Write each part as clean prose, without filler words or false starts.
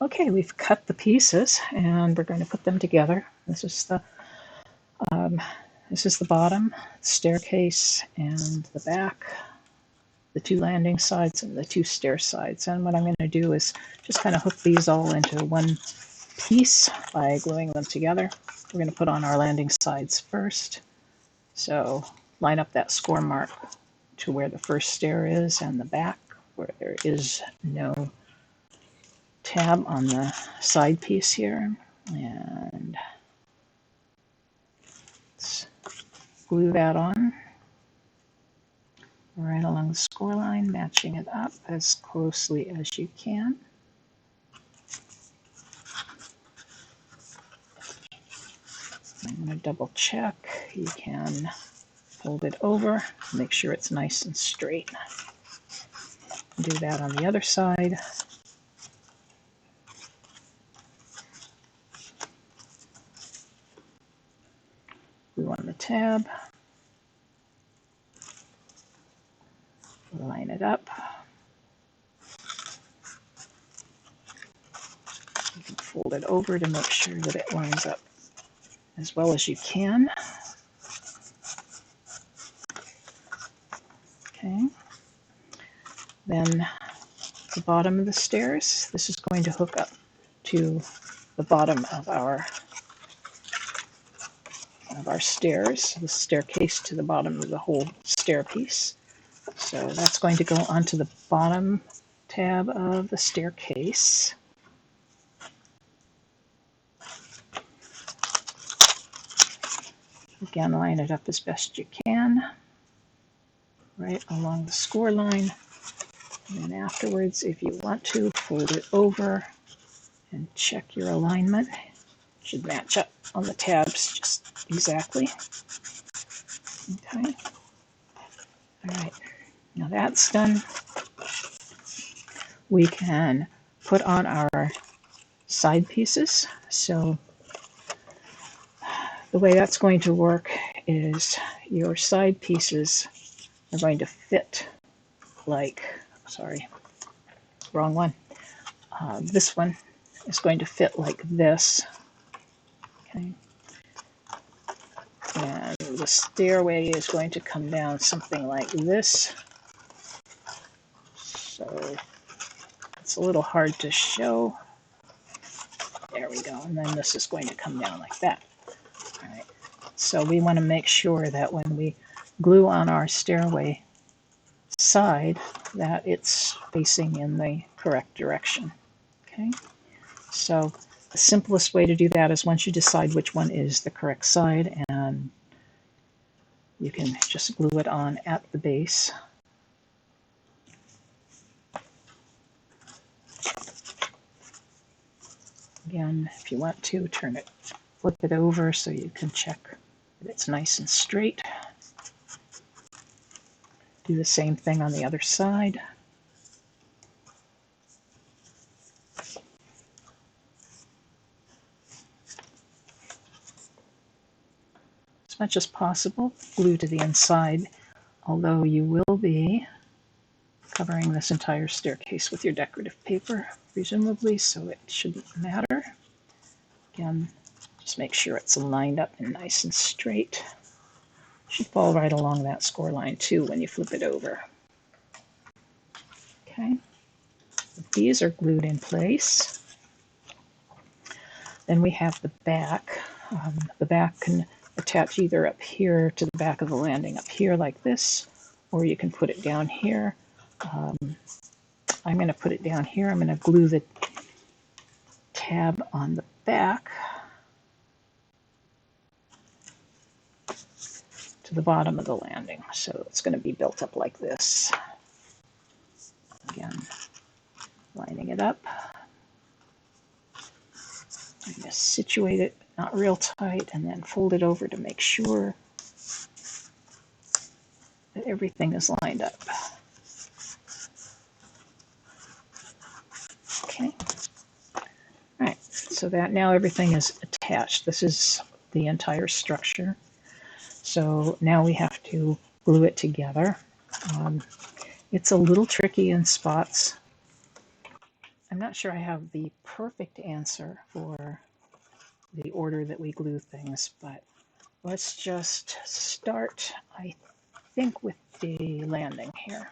Okay, we've cut the pieces and we're going to put them together. This is the bottom, staircase, and the back, the two landing sides and the two stair sides. And what I'm going to do is just kind of hook these all into one piece by gluing them together. We're going to put on our landing sides first. So line up that score mark to where the first stair is and the back where there is no tab on the side piece here. And let's glue that on right along the score line, matching it up as closely as you can. I'm going to double check. You can fold it over, make sure it's nice and straight. Do that on the other side. Glue on the tab. Line it up. You can fold it over to make sure that it lines up as well as you can. Okay. Then the bottom of the stairs, this is going to hook up to the bottom of our stairs, the staircase to the bottom of the whole stair piece. So that's going to go onto the bottom tab of the staircase. Again, line it up as best you can, right along the score line. And then afterwards, if you want to, fold it over and check your alignment. It should match up on the tabs just exactly. Okay. All right. Now that's done. We can put on our side pieces. So the way that's going to work is your side pieces are going to fit like, sorry, wrong one. This one is going to fit like this. Okay. And the stairway is going to come down something like this. So it's a little hard to show. There we go. And then this is going to come down like that. All right. So we want to make sure that when we glue on our stairway side, that it's facing in the correct direction. Okay. So the simplest way to do that is once you decide which one is the correct side, and you can just glue it on at the base. Again, if you want to, flip it over so you can check that it's nice and straight. Do the same thing on the other side. As much as possible, glue to the inside, although you will be covering this entire staircase with your decorative paper, presumably, so it shouldn't matter. Again, just make sure it's lined up and nice and straight. It should fall right along that score line too when you flip it over. Okay, these are glued in place. Then we have the back. The back can attach either up here to the back of the landing up here like this, or you can put it down here. I'm going to put it down here. I'm going to glue the tab on the back to the bottom of the landing. So it's going to be built up like this. Again, lining it up. I'm going to situate it, not real tight, and then fold it over to make sure that everything is lined up. Okay. All right, so that now everything is attached. This is the entire structure. So now we have to glue it together. It's a little tricky in spots. I'm not sure I have the perfect answer for the order that we glue things, but let's just start, I think, with the landing here.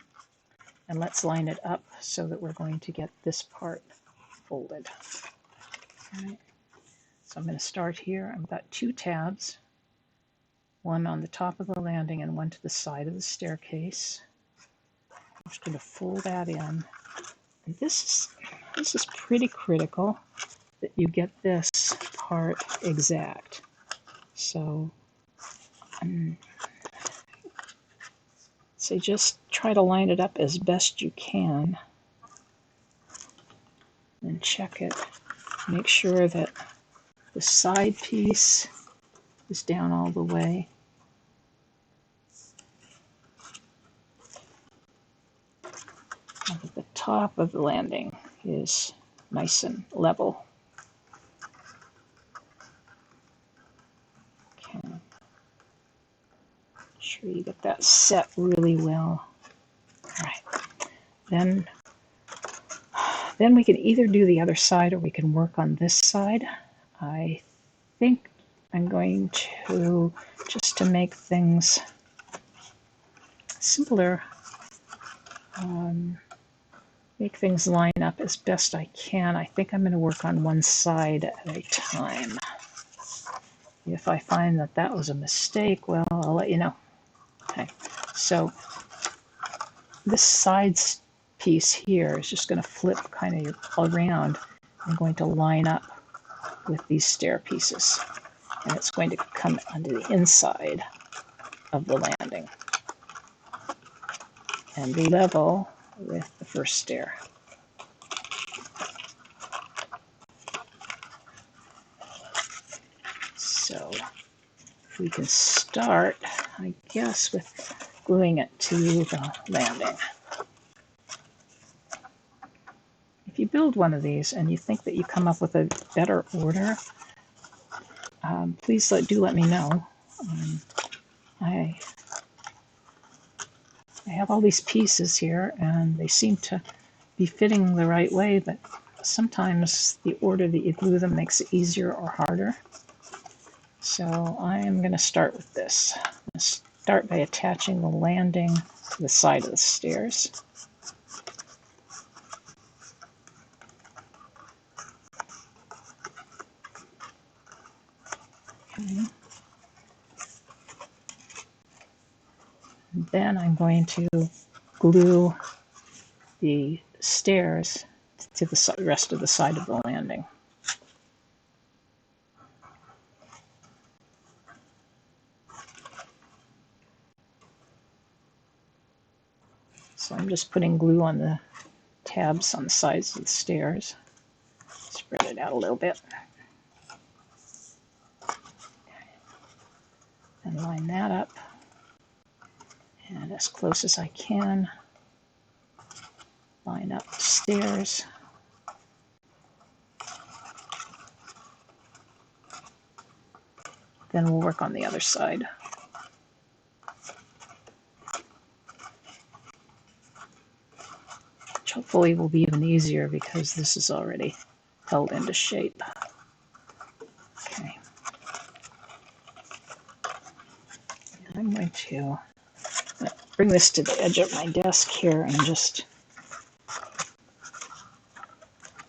And let's line it up so that we're going to get this part folded. All right. So I'm going to start here. I've got 2 tabs, one on the top of the landing and one to the side of the staircase. I'm just going to fold that in. And this is pretty critical that you get this part exact. So so just try to line it up as best you can and check it. Make sure that the side piece is down all the way. And that the top of the landing is nice and level. Okay. Make sure you get that set really well. All right. Then we can either do the other side or we can work on this side. I think I'm going to, just to make things simpler, make things line up as best I can. I think I'm going to work on one side at a time. If I find that that was a mistake, well, I'll let you know. Okay, so this side piece here is just going to flip kind of around. I'm going to line up with these stair pieces, and it's going to come onto the inside of the landing and level with the first stair. So we can start, I guess, with gluing it to the landing. If you build one of these and you think that you come up with a better order, please do let me know. I have all these pieces here and they seem to be fitting the right way, but sometimes the order that you glue them makes it easier or harder. So I am going to start with this. I'm going to start by attaching the landing to the side of the stairs. Okay. Then I'm going to glue the stairs to the rest of the side of the landing. So I'm just putting glue on the tabs on the sides of the stairs. Spread it out a little bit. And line that up. And as close as I can, line up the stairs. Then we'll work on the other side. Which hopefully will be even easier because this is already held into shape. Okay. I'm going to bring this to the edge of my desk here and just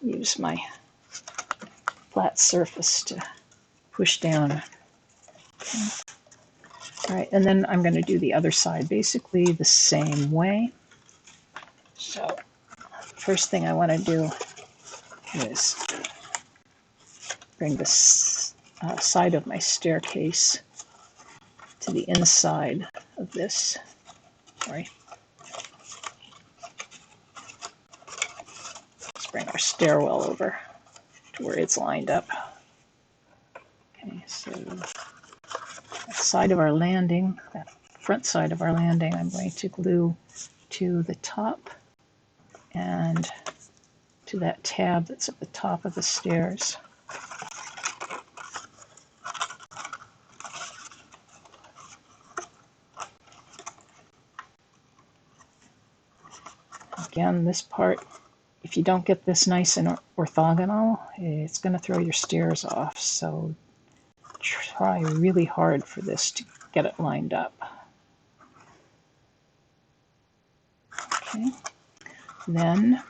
use my flat surface to push down. Okay. All right, and then I'm going to do the other side basically the same way. So first thing I want to do is bring this side of my staircase to the inside of this. Sorry. Let's bring our stairwell over to where it's lined up. Okay, so that side of our landing, that front side of our landing, I'm going to glue to the top and to that tab that's at the top of the stairs. Again, this part if you don't get this nice and orthogonal, it's going to throw your stairs off. So try really hard for this to get it lined up. Okay. Then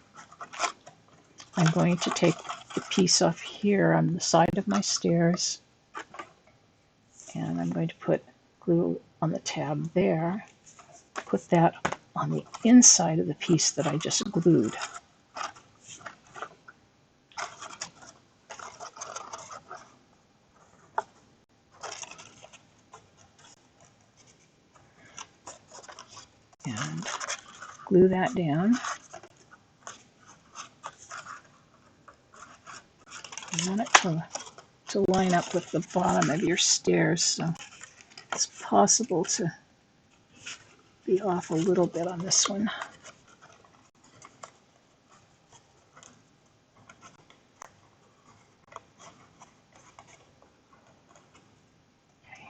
I'm going to take the piece off here on the side of my stairs, and I'm going to put glue on the tab there, put that on the inside of the piece that I just glued. And glue that down. You want it to line up with the bottom of your stairs, so it's possible to be off a little bit on this one. Okay,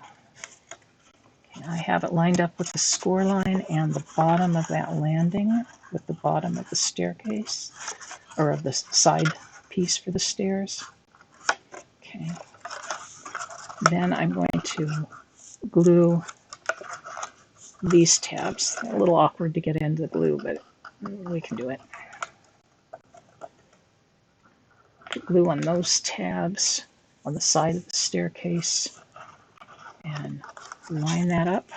I have it lined up with the score line and the bottom of that landing with the bottom of the staircase, or of the side piece for the stairs. Okay. Then I'm going to glue these tabs. They're a little awkward to get into the glue, but we can do it. Put glue on those tabs on the side of the staircase and line that up.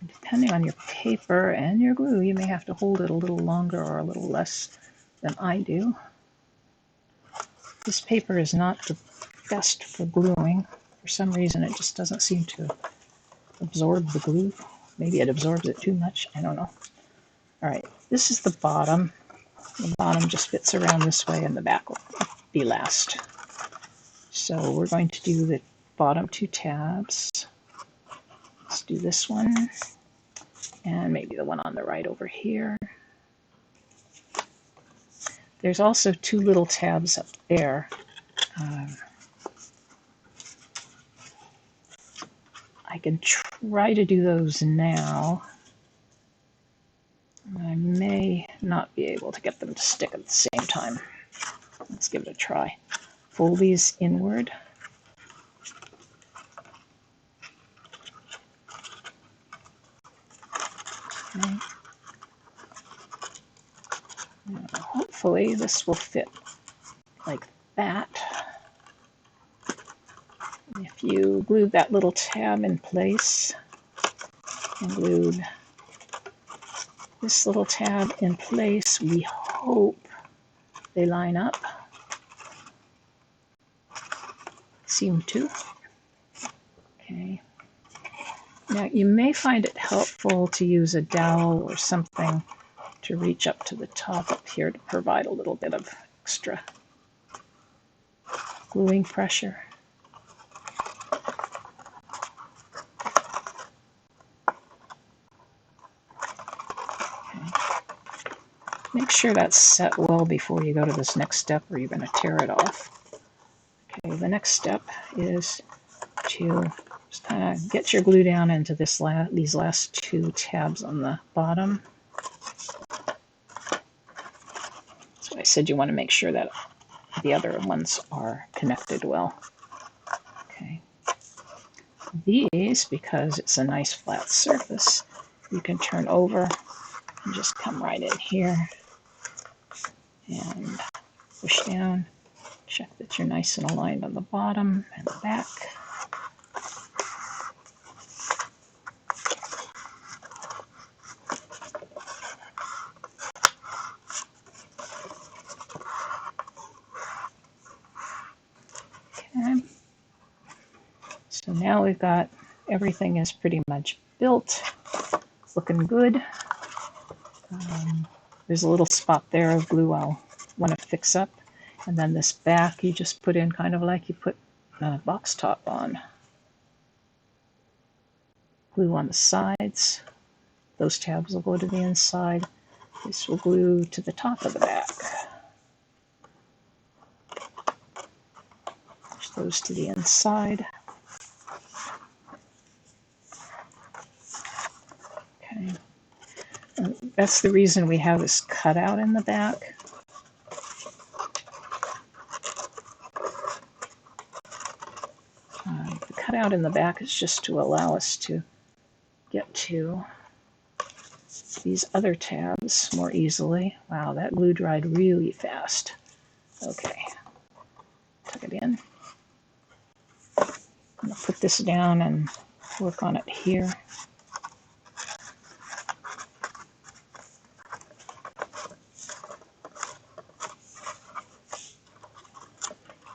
Depending on your paper and your glue, you may have to hold it a little longer or a little less than I do. This paper is not the best for gluing. For some reason, it just doesn't seem to absorb the glue. Maybe it absorbs it too much. I don't know. All right, this is the bottom. The bottom just fits around this way, and the back will be last. So we're going to do the bottom two tabs. Let's do this one, and maybe the one on the right over here. There's also two little tabs up there. I can try to do those now. I may not be able to get them to stick at the same time. Let's give it a try. Fold these inward. Okay. Now, hopefully this will fit like that. If you glued that little tab in place and glued this little tab in place, we hope they line up. Seem to. Okay. Now you may find it helpful to use a dowel or something to reach up to the top up here to provide a little bit of extra gluing pressure. Make sure that's set well before you go to this next step, or you're going to tear it off. Okay, the next step is to just kind of get your glue down into these last two tabs on the bottom. So I said you want to make sure that the other ones are connected well. Okay. These, because it's a nice flat surface, you can turn over and just come right in here and push down. Check that you're nice and aligned on the bottom and the back. Okay. So now we've got everything is pretty much built, looking good. There's a little spot there of glue I'll want to fix up. And then this back you just put in kind of like you put a box top on. Glue on the sides. Those tabs will go to the inside. This will glue to the top of the back. goes to the inside. Okay. And that's the reason we have this cutout in the back. The cutout in the back is just to allow us to get to these other tabs more easily. Wow, that glue dried really fast. Okay, tuck it in. I'm going to put this down and work on it here.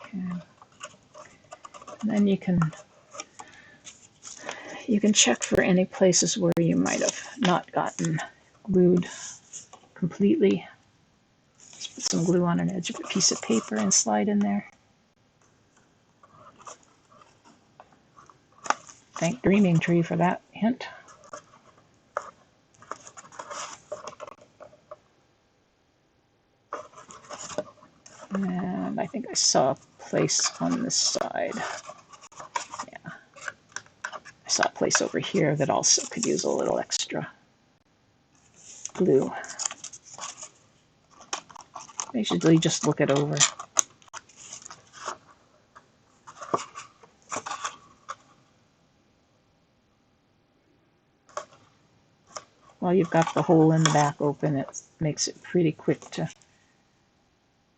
Okay. And then you can check for any places where you might have not gotten glued completely. Just put some glue on an edge of a piece of paper and slide in there. Thank Dreaming Tree for that hint. And I think I saw a place on this side. Yeah. I saw a place over here that also could use a little extra glue. Basically, just look it over. While you've got the hole in the back open, it makes it pretty quick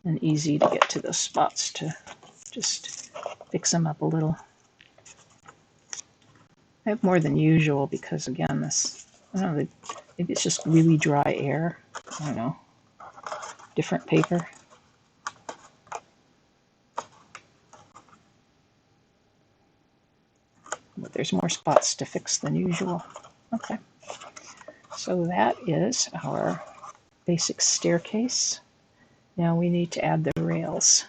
and easy to get to those spots to just fix them up a little. I have more than usual because, again, this, I don't know, maybe it's just really dry air. I don't know. Different paper. But there's more spots to fix than usual. Okay. So that is our basic staircase. Now we need to add the rails.